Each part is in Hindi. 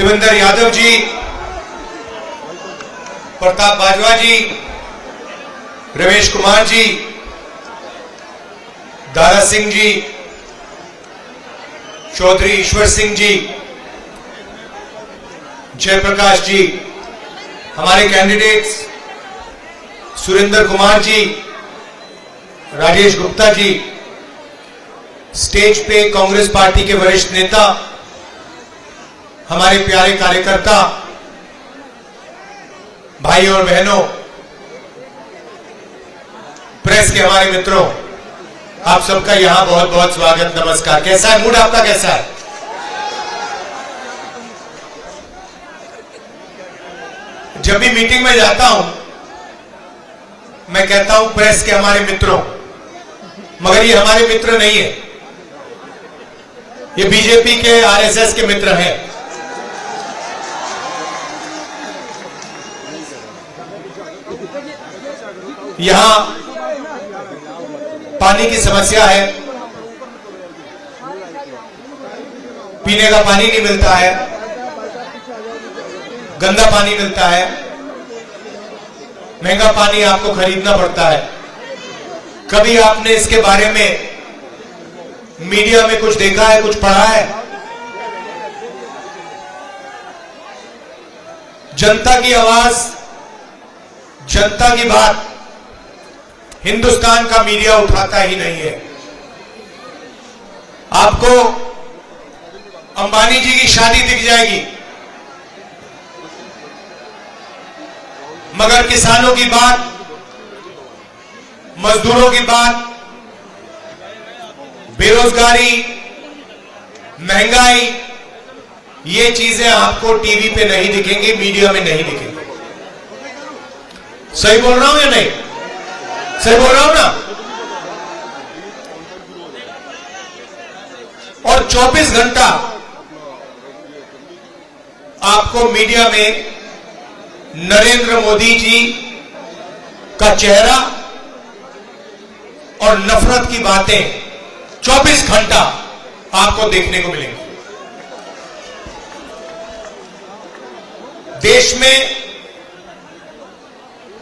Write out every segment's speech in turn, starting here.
युगेंद्र यादव जी, प्रताप बाजवा जी, रमेश कुमार जी, दारा सिंह जी, चौधरी ईश्वर सिंह जी, जयप्रकाश जी, हमारे कैंडिडेट्स सुरेंद्र कुमार जी, राजेश गुप्ता जी, स्टेज पे कांग्रेस पार्टी के वरिष्ठ नेता, हमारे प्यारे कार्यकर्ता, भाई और बहनों, प्रेस के हमारे मित्रों, आप सबका यहां बहुत बहुत स्वागत, नमस्कार। कैसा है मूड आपका, कैसा है? जब भी मीटिंग में जाता हूं मैं कहता हूं प्रेस के हमारे मित्रों, मगर ये हमारे मित्र नहीं है, ये बीजेपी के आरएसएस के मित्र हैं। यहां पानी की समस्या है, पीने का पानी नहीं मिलता है, गंदा पानी मिलता है, महंगा पानी आपको खरीदना पड़ता है। कभी आपने इसके बारे में मीडिया में कुछ देखा है, कुछ पढ़ा है? जनता की आवाज, जनता की बात हिंदुस्तान का मीडिया उठाता ही नहीं है। आपको अंबानी जी की शादी दिख जाएगी, मगर किसानों की बात, मजदूरों की बात, बेरोजगारी, महंगाई, ये चीजें आपको टीवी पे नहीं दिखेंगी, मीडिया में नहीं दिखेंगी। सही बोल रहा हूं या नहीं? सही बोल रहा हूं ना? और 24 घंटा आपको मीडिया में नरेंद्र मोदी जी का चेहरा और नफरत की बातें 24 घंटा आपको देखने को मिलेंगी। देश में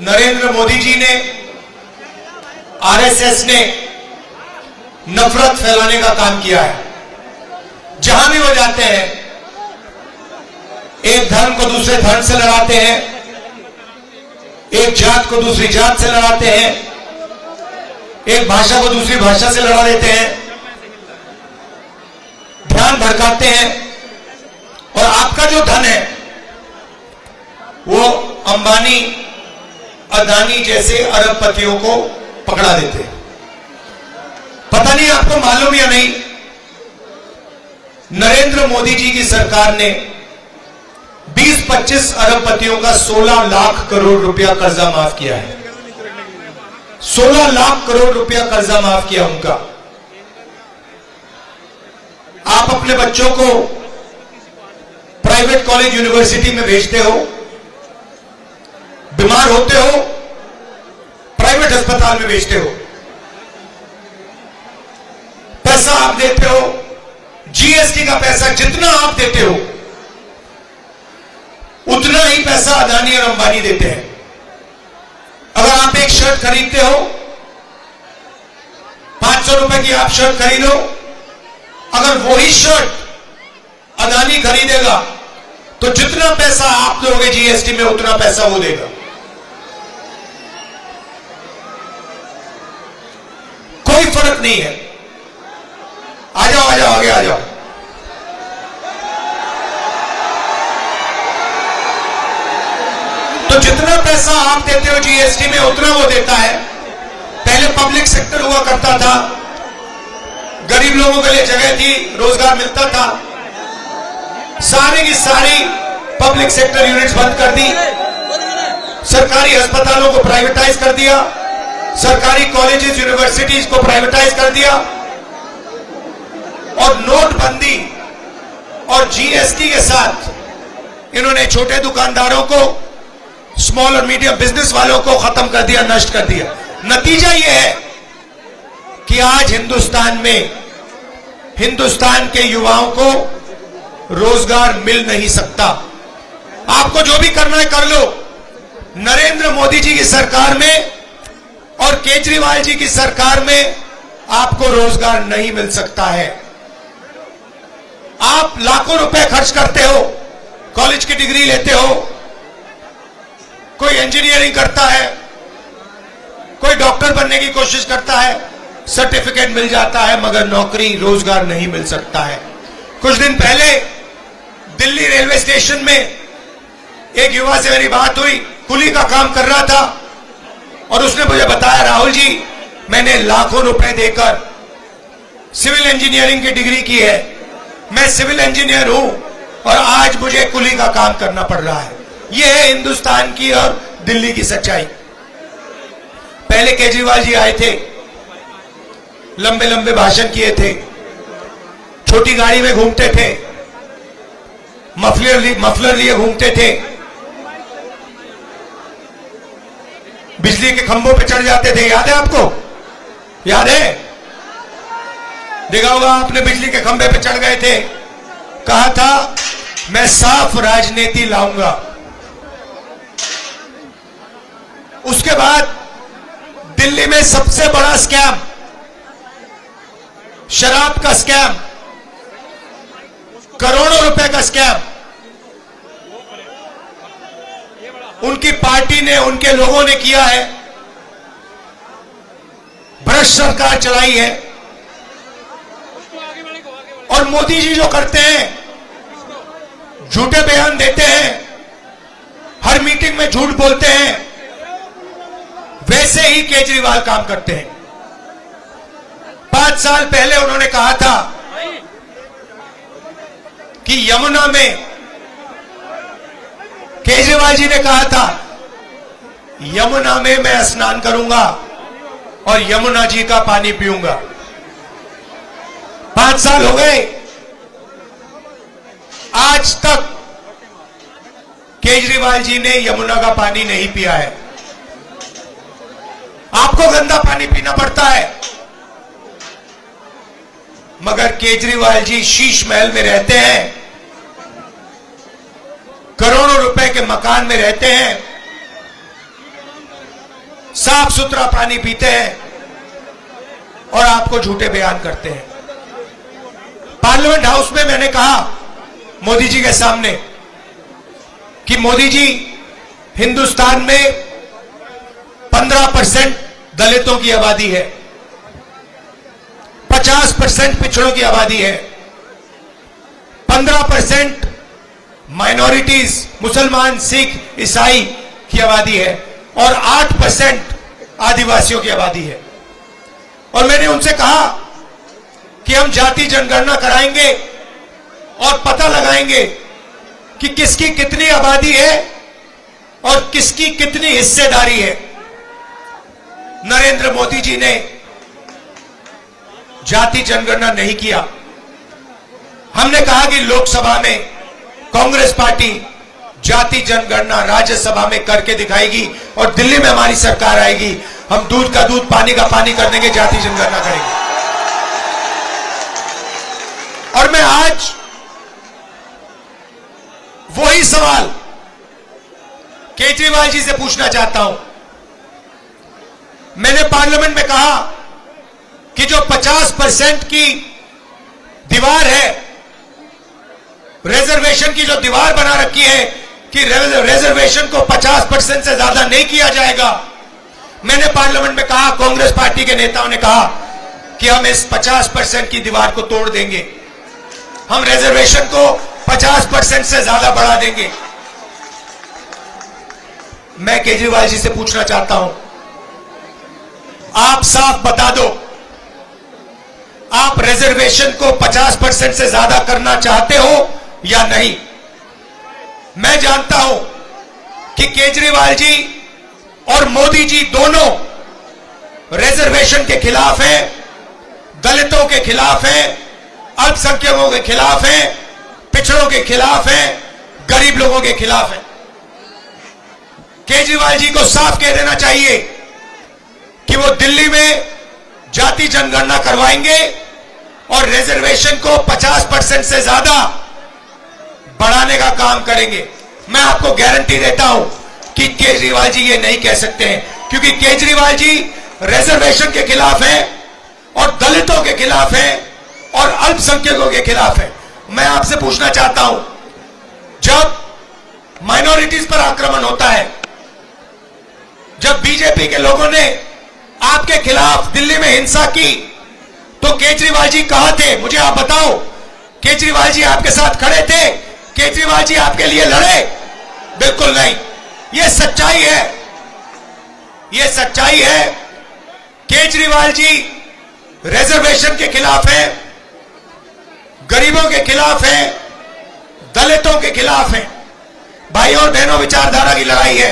नरेंद्र मोदी जी ने, आरएसएस ने नफरत फैलाने का काम किया है। जहां भी वो जाते हैं, एक धर्म को दूसरे धर्म से लड़ाते हैं, एक जात को दूसरी जात से लड़ाते हैं, एक भाषा को दूसरी भाषा से लड़ा देते हैं, ध्यान भड़काते हैं, और आपका जो धन है वो अंबानी, अदानी जैसे अरबपतियों को पकड़ा देते हैं। पता नहीं आपको मालूम या नहीं, नरेंद्र मोदी जी की सरकार ने 20-25 अरबपतियों का 16 लाख करोड़ रुपया कर्जा माफ किया है। 16 लाख करोड़ रुपया कर्जा माफ किया उनका। आप अपने बच्चों को प्राइवेट कॉलेज, यूनिवर्सिटी में भेजते हो, बीमार होते हो, प्राइवेट अस्पताल में भेजते हो, पैसा आप देते हो, जीएसटी का पैसा जितना आप देते हो उतना ही पैसा अदानी और अंबानी देते हैं। अगर आप एक शर्ट खरीदते हो, 500 रुपए की आप शर्ट खरीदो, अगर वही शर्ट अदानी खरीदेगा तो जितना पैसा आप दोगे जीएसटी में उतना पैसा वो देगा। कोई फर्क नहीं है। आ जाओ आ जाओ, आगे आ जाओ। तो जितना पैसा आप देते हो जीएसटी में उतना वो देता है। पहले पब्लिक सेक्टर हुआ करता था, गरीब लोगों के लिए जगह थी, रोजगार मिलता था। सारी की सारी पब्लिक सेक्टर यूनिट्स बंद कर दी, सरकारी अस्पतालों को प्राइवेटाइज कर दिया, सरकारी कॉलेजेस, यूनिवर्सिटीज को प्राइवेटाइज कर दिया, और नोटबंदी और जीएसटी के साथ इन्होंने छोटे दुकानदारों को, स्मॉल और मीडियम बिजनेस वालों को खत्म कर दिया, नष्ट कर दिया। नतीजा यह है कि आज हिंदुस्तान में हिंदुस्तान के युवाओं को रोजगार मिल नहीं सकता। आपको जो भी करना है कर लो। नरेंद्र मोदी जी की सरकार में और केजरीवाल जी की सरकार में आपको रोजगार नहीं मिल सकता है। आप लाखों रुपए खर्च करते हो, कॉलेज की डिग्री लेते हो, कोई इंजीनियरिंग करता है, कोई डॉक्टर बनने की कोशिश करता है, सर्टिफिकेट मिल जाता है, मगर नौकरी रोजगार नहीं मिल सकता है। कुछ दिन पहले दिल्ली रेलवे स्टेशन में एक युवा से मेरी बात हुई, कुली का काम कर रहा था और उसने मुझे बताया, राहुल जी मैंने लाखों रुपए देकर सिविल इंजीनियरिंग की डिग्री की है, मैं सिविल इंजीनियर हूं और आज मुझे कुली का काम करना पड़ रहा है। यह है हिंदुस्तान की और दिल्ली की सच्चाई। पहले केजरीवाल जी आए थे, लंबे लंबे भाषण किए थे, छोटी गाड़ी में घूमते थे, मफलर लिए घूमते थे, बिजली के खंभों पे चढ़ जाते थे। याद है आपको? याद है? देखा होगा आपने, बिजली के खंभे पे चढ़ गए थे, कहा था मैं साफ राजनीति लाऊंगा। उसके बाद दिल्ली में सबसे बड़ा स्कैम, शराब का स्कैम, करोड़ों रुपए का स्कैम, उनकी पार्टी ने, उनके लोगों ने किया है। भ्रष्ट सरकार चलाई है। और मोदी जी जो करते हैं, झूठे बयान देते हैं, हर मीटिंग में झूठ बोलते हैं, वैसे ही केजरीवाल काम करते हैं। 5 साल पहले उन्होंने कहा था कि यमुना में, केजरीवाल जी ने कहा था यमुना में मैं स्नान करूंगा और यमुना जी का पानी पीऊंगा। 5 साल हो गए, आज तक केजरीवाल जी ने यमुना का पानी नहीं पिया है। आपको गंदा पानी पीना पड़ता है, मगर केजरीवाल जी शीश महल में रहते हैं, करोड़ों रुपए के मकान में रहते हैं, साफ सुथरा पानी पीते हैं और आपको झूठे बयान करते हैं। पार्लियामेंट हाउस में मैंने कहा मोदी जी के सामने कि मोदी जी, हिंदुस्तान में 15% दलितों की आबादी है, 50% पिछड़ों की आबादी है, 15% माइनॉरिटीज, मुसलमान, सिख, ईसाई की आबादी है और 8% आदिवासियों की आबादी है। और मैंने उनसे कहा कि हम जाति जनगणना कराएंगे और पता लगाएंगे कि किसकी कितनी आबादी है और किसकी कितनी हिस्सेदारी है। नरेंद्र मोदी जी ने जाति जनगणना नहीं किया। हमने कहा कि लोकसभा में कांग्रेस पार्टी जाति जनगणना राज्यसभा में करके दिखाएगी और दिल्ली में हमारी सरकार आएगी, हम दूध का दूध पानी का पानी कर देंगे, जाति जनगणना करेंगे। और मैं आज वही सवाल केजरीवाल जी से पूछना चाहता हूं। मैंने पार्लियामेंट में कहा कि जो 50% की दीवार है, रिजर्वेशन की जो दीवार बना रखी है कि रिजर्वेशन को 50% से ज्यादा नहीं किया जाएगा, मैंने पार्लियामेंट में कहा, कांग्रेस पार्टी के नेताओं ने कहा कि हम इस 50% की दीवार को तोड़ देंगे, हम रिजर्वेशन को 50% से ज्यादा बढ़ा देंगे। मैं केजरीवाल जी से पूछना चाहता हूं, आप साफ बता दो, आप रिजर्वेशन को 50% से ज्यादा करना चाहते हो या नहीं? मैं जानता हूं कि केजरीवाल जी और मोदी जी दोनों रिजर्वेशन के खिलाफ हैं, दलितों के खिलाफ हैं, अल्पसंख्यकों के खिलाफ हैं, पिछड़ों के खिलाफ हैं, गरीब लोगों के खिलाफ हैं। केजरीवाल जी को साफ कह देना चाहिए कि वो दिल्ली में जाति जनगणना करवाएंगे और रिजर्वेशन को 50% से ज्यादा बढ़ाने का काम करेंगे। मैं आपको गारंटी देता हूं कि केजरीवाल जी ये नहीं कह सकते हैं, क्योंकि केजरीवाल जी रिजर्वेशन के खिलाफ हैं और दलितों के खिलाफ हैं और अल्पसंख्यकों के खिलाफ हैं। मैं आपसे पूछना चाहता हूं, जब माइनॉरिटीज पर आक्रमण होता है, जब बीजेपी के लोगों ने आपके खिलाफ दिल्ली में हिंसा की, तो केजरीवाल जी कहां थे? मुझे आप बताओ। केजरीवाल जी आपके साथ खड़े थे? केजरीवाल जी आपके लिए लड़े? बिल्कुल नहीं। यह सच्चाई है, यह सच्चाई है। केजरीवाल जी रिजर्वेशन के खिलाफ हैं, गरीबों के खिलाफ हैं, दलितों के खिलाफ हैं। भाइयों और बहनों, विचारधारा की लड़ाई है।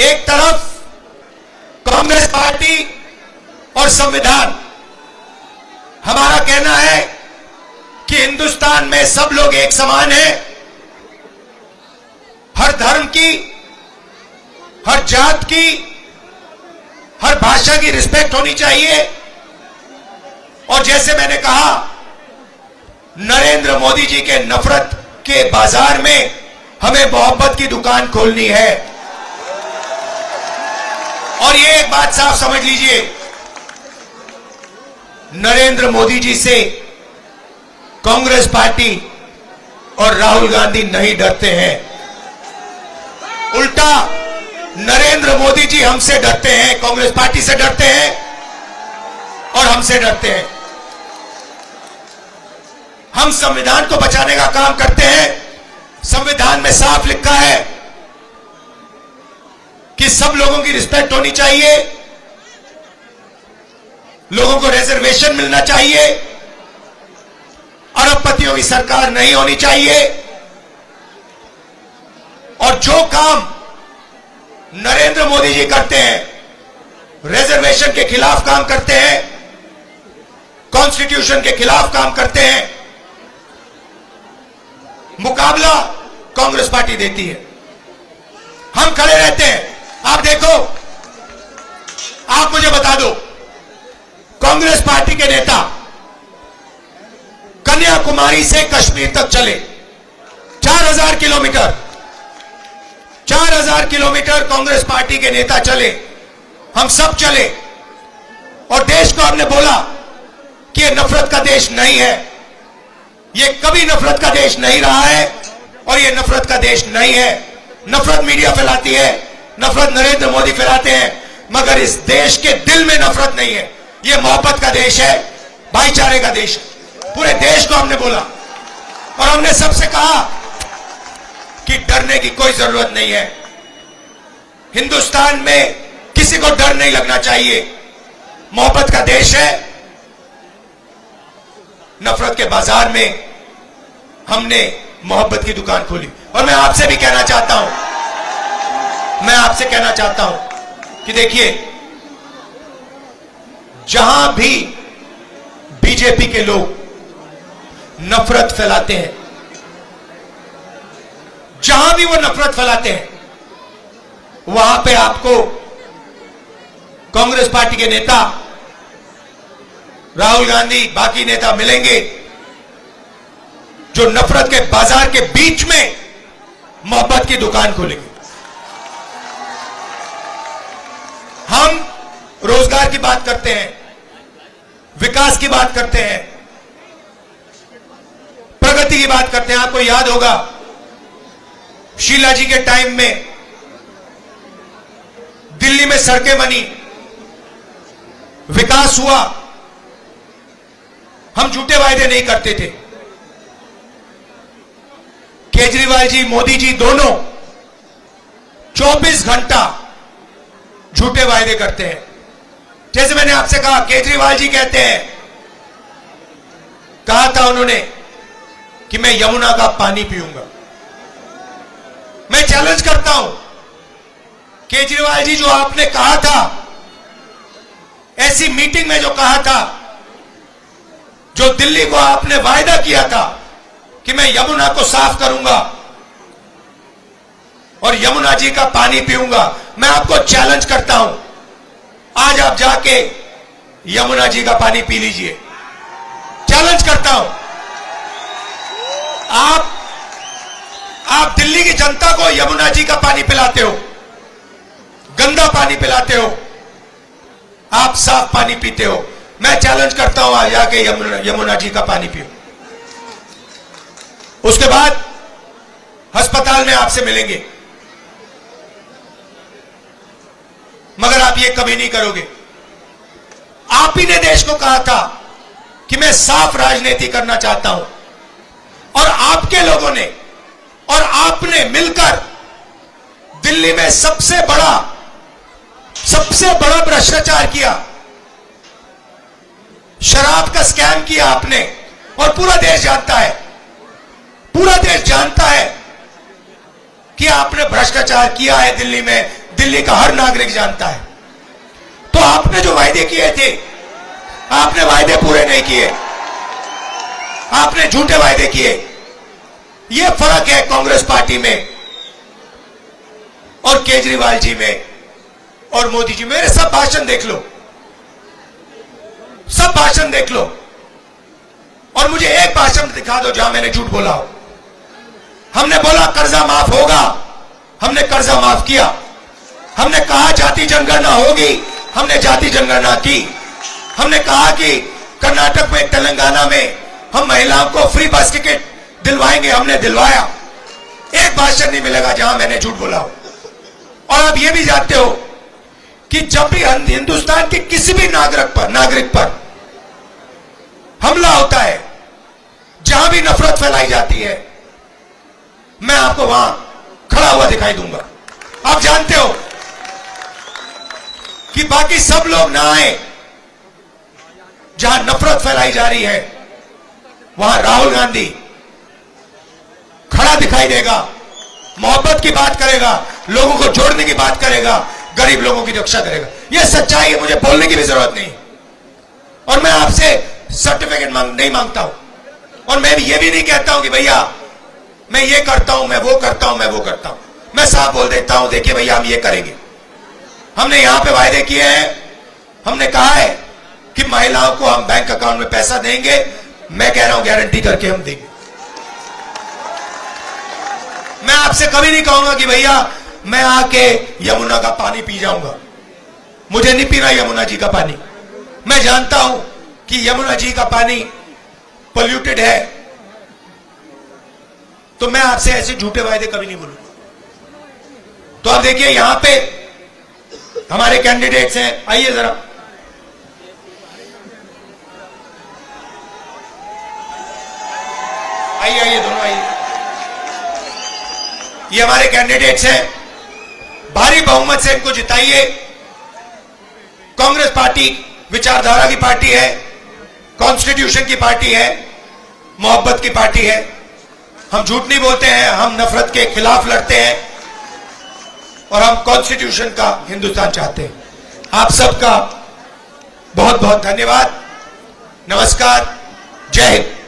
एक तरफ कांग्रेस पार्टी और संविधान। हमारा कहना है कि हिंदुस्तान में सब लोग एक समान हैं। हर धर्म की, हर जात की, हर भाषा की रिस्पेक्ट होनी चाहिए। और जैसे मैंने कहा, नरेंद्र मोदी जी के नफरत के बाजार में हमें मोहब्बत की दुकान खोलनी है। और ये एक बात साफ समझ लीजिए, नरेंद्र मोदी जी से कांग्रेस पार्टी और राहुल गांधी नहीं डरते हैं। उल्टा नरेंद्र मोदी जी हमसे डरते हैं, कांग्रेस पार्टी से डरते हैं और हमसे डरते हैं। हम संविधान को बचाने का काम करते हैं। संविधान में साफ लिखा है कि सब लोगों की रिस्पेक्ट होनी चाहिए, लोगों को रिजर्वेशन मिलना चाहिए, अरबपतियों की सरकार नहीं होनी चाहिए। और जो काम नरेंद्र मोदी जी करते हैं, रिजर्वेशन के खिलाफ काम करते हैं, कॉन्स्टिट्यूशन के खिलाफ काम करते हैं, मुकाबला कांग्रेस पार्टी देती है। हम खड़े रहते हैं। आप देखो, आप मुझे बता दो, कांग्रेस पार्टी के नेता कन्याकुमारी से कश्मीर तक चले, 4000 किलोमीटर, 4000 किलोमीटर कांग्रेस पार्टी के नेता चले, हम सब चले, और देश को हमने बोला कि यह नफरत का देश नहीं है, यह कभी नफरत का देश नहीं रहा है और यह नफरत का देश नहीं है। नफरत मीडिया फैलाती है, नफरत नरेंद्र मोदी फैलाते हैं, मगर इस देश के दिल में नफरत नहीं है। यह मोहब्बत का देश है, भाईचारे का देश है। पूरे देश को हमने बोला और हमने सबसे कहा कि डरने की कोई जरूरत नहीं है। हिंदुस्तान में किसी को डर नहीं लगना चाहिए। मोहब्बत का देश है। नफरत के बाजार में हमने मोहब्बत की दुकान खोली। और मैं आपसे भी कहना चाहता हूं, मैं आपसे कहना चाहता हूं कि देखिए, जहां भी बीजेपी के लोग नफरत फैलाते हैं, जहां भी वो नफरत फैलाते हैं, वहां पे आपको कांग्रेस पार्टी के नेता, राहुल गांधी, बाकी नेता मिलेंगे जो नफरत के बाजार के बीच में मोहब्बत की दुकान खोलेंगे। हम रोजगार की बात करते हैं, विकास की बात करते हैं, प्रगति की बात करते हैं। आपको याद होगा, शीला जी के टाइम में दिल्ली में सड़कें बनी, विकास हुआ। हम झूठे वायदे नहीं करते थे। केजरीवाल जी, मोदी जी दोनों 24 घंटा झूठे वायदे करते हैं। जैसे मैंने आपसे कहा, केजरीवाल जी कहते हैं, कहा था उन्होंने कि मैं यमुना का पानी पीऊंगा। मैं चैलेंज करता हूं, केजरीवाल जी, जो आपने कहा था, ऐसी मीटिंग में जो कहा था, जो दिल्ली को आपने वायदा किया था कि मैं यमुना को साफ करूंगा और यमुना जी का पानी पीऊंगा, मैं आपको चैलेंज करता हूं, आज आप जाके यमुना जी का पानी पी लीजिए। चैलेंज करता हूं। आप दिल्ली की जनता को यमुना जी का पानी पिलाते हो, गंदा पानी पिलाते हो, आप साफ पानी पीते हो। मैं चैलेंज करता हूं, आज जाके यमुना जी का पानी पियो। उसके बाद अस्पताल में आपसे मिलेंगे, मगर आप ये कभी नहीं करोगे। आप ही ने देश को कहा था कि मैं साफ राजनीति करना चाहता हूं, और आपके लोगों ने और आपने मिलकर दिल्ली में सबसे बड़ा भ्रष्टाचार किया, शराब का स्कैम किया आपने। और पूरा देश जानता है, पूरा देश जानता है कि आपने भ्रष्टाचार किया है दिल्ली में, दिल्ली का हर नागरिक जानता है। तो आपने जो वायदे किए थे, आपने वायदे पूरे नहीं किए, आपने झूठे वायदे किए। यह फर्क है कांग्रेस पार्टी में और केजरीवाल जी में और मोदी जी। मेरे सब भाषण देख लो, सब भाषण देख लो, और मुझे एक भाषण दिखा दो जहां मैंने झूठ बोला हो। हमने बोला कर्जा माफ होगा, हमने कर्जा माफ किया। हमने कहा जाति जनगणना होगी, हमने जाति जनगणना की। हमने कहा कि कर्नाटक में, तेलंगाना में हम महिलाओं को फ्री बस टिकट दिलवाएंगे, हमने दिलवाया। एक भाषण नहीं मिलेगा जहां मैंने झूठ बोला हो। और आप ये भी जानते हो कि जब भी हिंदुस्तान के किसी भी नागरिक पर हमला होता है, जहां भी नफरत फैलाई जाती है, मैं आपको वहां खड़ा हुआ दिखाई दूंगा। आप जानते हो कि बाकी सब लोग ना आए, जहां नफरत फैलाई जा रही है वहां राहुल गांधी खड़ा दिखाई देगा, मोहब्बत की बात करेगा, लोगों को जोड़ने की बात करेगा, गरीब लोगों की रक्षा करेगा। यह सच्चाई है, मुझे बोलने की भी जरूरत नहीं। और मैं आपसे सर्टिफिकेट नहीं मांगता हूं, और मैं ये भी नहीं कहता हूं कि भैया मैं ये करता हूं, मैं वो करता हूं, मैं वो करता हूं। मैं साफ बोल देता हूं, देखिए भैया हम ये करेंगे। हमने यहां पे वायदे किए हैं, हमने कहा है कि महिलाओं को हम बैंक अकाउंट में पैसा देंगे। मैं कह रहा हूं गारंटी करके हम देंगे। मैं आपसे कभी नहीं कहूंगा कि भैया मैं आके यमुना का पानी पी जाऊंगा, मुझे नहीं पीना यमुना जी का पानी। मैं जानता हूं कि यमुना जी का पानी पोल्यूटेड है, तो मैं आपसे ऐसे झूठे वायदे कभी नहीं बोलूंगा। तो आप देखिए यहां पे हमारे कैंडिडेट्स हैं, आइए जरा। आइए दोनों आइए। ये हमारे कैंडिडेट्स हैं, भारी बहुमत से इनको जिताइए। कांग्रेस पार्टी विचारधारा की पार्टी है, कॉन्स्टिट्यूशन की पार्टी है, मोहब्बत की पार्टी है। हम झूठ नहीं बोलते हैं, हम नफरत के खिलाफ लड़ते हैं, और हम कॉन्स्टिट्यूशन का हिंदुस्तान चाहते हैं। आप सबका बहुत बहुत धन्यवाद, नमस्कार, जय हिंद।